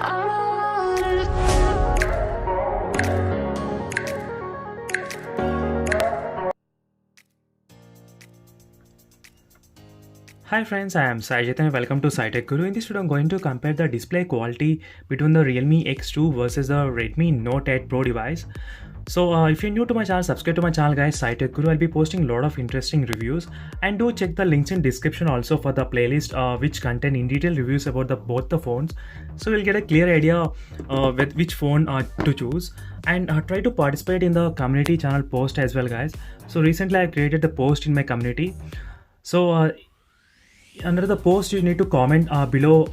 Hi friends, I am Sajid and welcome to SciTech Guru. In this video, I'm going to compare the display quality between the Realme X2 versus the Redmi Note 8 Pro device. So if you're new to my channel, subscribe to my channel guys, SciTech Guru. I'll be posting a lot of interesting reviews, and do check the links in description also for the playlist which contain in detail reviews about both the phones. So you'll get a clear idea with which phone to choose, and try to participate in the community channel post as well guys. So recently I created the post in my community. So under the post you need to comment below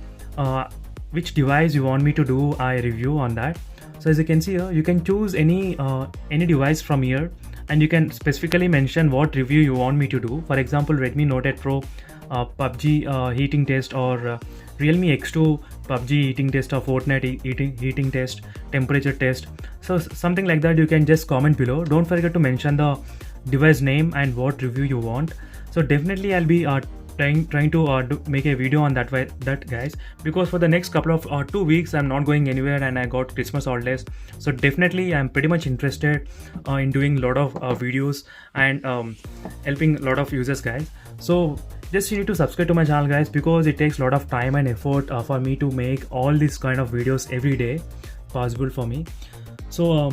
which device you want me to do a review on that. So as you can see here, you can choose any device from here, and you can specifically mention what review you want me to do. For example, Redmi Note 8 Pro PUBG heating test, or Realme X2 PUBG heating test, or Fortnite heating test, temperature test. So something like that, you can just comment below. Don't forget to mention the device name and what review you want. So definitely I'll be trying to make a video on that guys, because for the next couple of 2 weeks I'm not going anywhere and I got Christmas holidays. So definitely I'm pretty much interested in doing a lot of videos and helping a lot of users guys. So just you need to subscribe to my channel guys, because it takes a lot of time and effort for me to make all these kind of videos every day possible for me. So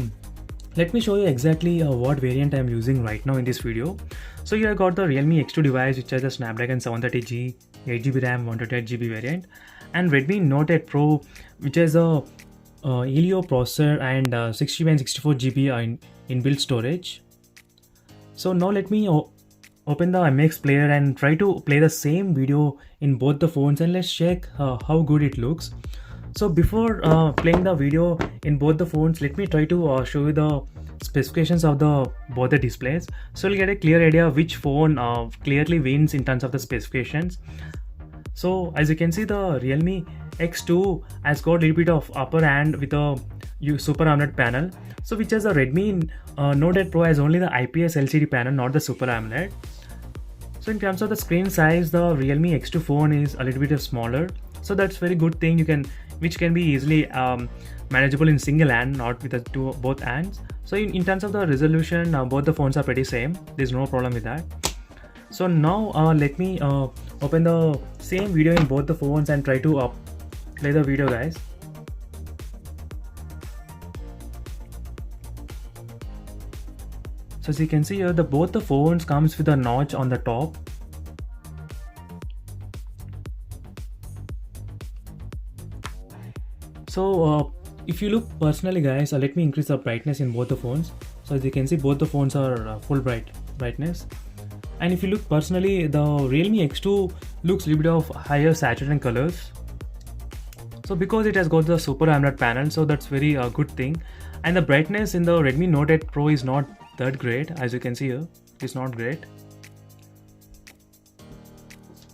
let me show you exactly what variant I'm using right now in this video. So here I got the Realme X2 device, which has a Snapdragon 730G, 8GB RAM, 128GB variant, and Redmi Note 8 Pro, which has a Helio processor and 6GB and 64GB inbuilt storage. So now let me open the MX player and try to play the same video in both the phones, and let's check how good it looks. So before playing the video in both the phones, let me try to show you the specifications of both the displays, so you'll get a clear idea which phone clearly wins in terms of the specifications. So as you can see, the Realme X2 has got a little bit of upper hand with a Super AMOLED panel, so which is a Redmi Note 8 Pro has only the IPS LCD panel, not the Super AMOLED. So in terms of the screen size, the Realme X2 phone is a little bit smaller, so that's very good thing, which can be easily manageable in single hand, not with both hands. So in terms of the resolution, both the phones are pretty same. There's no problem with that. So now let me open the same video in both the phones and try to play the video guys. So as you can see here, both the phones comes with a notch on the top. So if you look personally guys, let me increase the brightness in both the phones. So as you can see, both the phones are full brightness, and if you look personally, the Realme X2 looks a little bit of higher saturated colors. So because it has got the Super AMOLED panel, so that's very good thing. And the brightness in the Redmi Note 8 Pro is not that great. As you can see here, it's not great.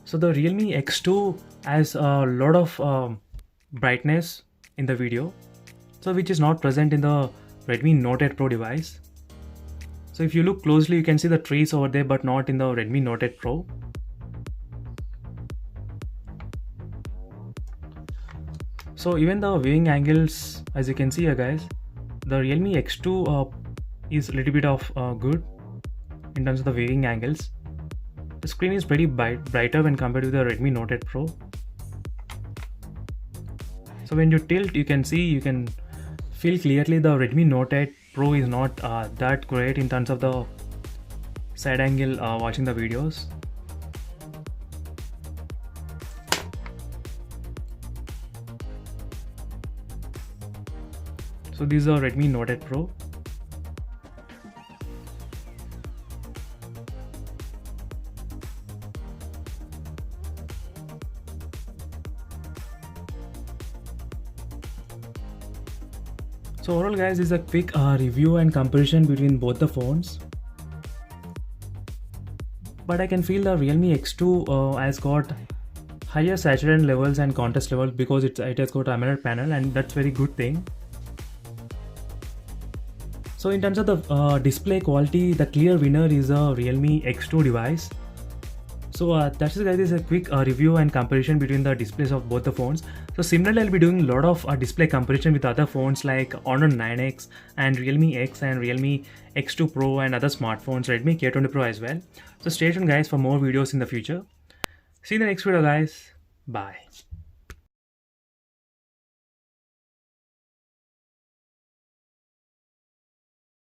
So the Realme X2 has a lot of brightness in the video, so which is not present in the Redmi Note 8 Pro device. So if you look closely, you can see the trees over there, but not in the Redmi Note 8 Pro. So even the viewing angles, as you can see here guys, the Realme X2 is a little bit of good in terms of the viewing angles. The screen is pretty brighter when compared to the Redmi Note 8 Pro. So when you tilt, you can feel clearly the Redmi Note 8 Pro is not that great in terms of the side angle watching the videos. So this is a Redmi Note 8 Pro. So overall guys, this is a quick review and comparison between both the phones. But I can feel the Realme X2 has got higher saturation levels and contrast levels, because it has got AMOLED panel, and that's very good thing. So in terms of the display quality, the clear winner is a Realme X2 device. So that's it guys, this is a quick review and comparison between the displays of both the phones. So similarly, I'll be doing a lot of display comparison with other phones like Honor 9X and Realme X and Realme X2 Pro and other smartphones, Redmi K20 Pro as well. So stay tuned guys for more videos in the future. See you in the next video guys. Bye.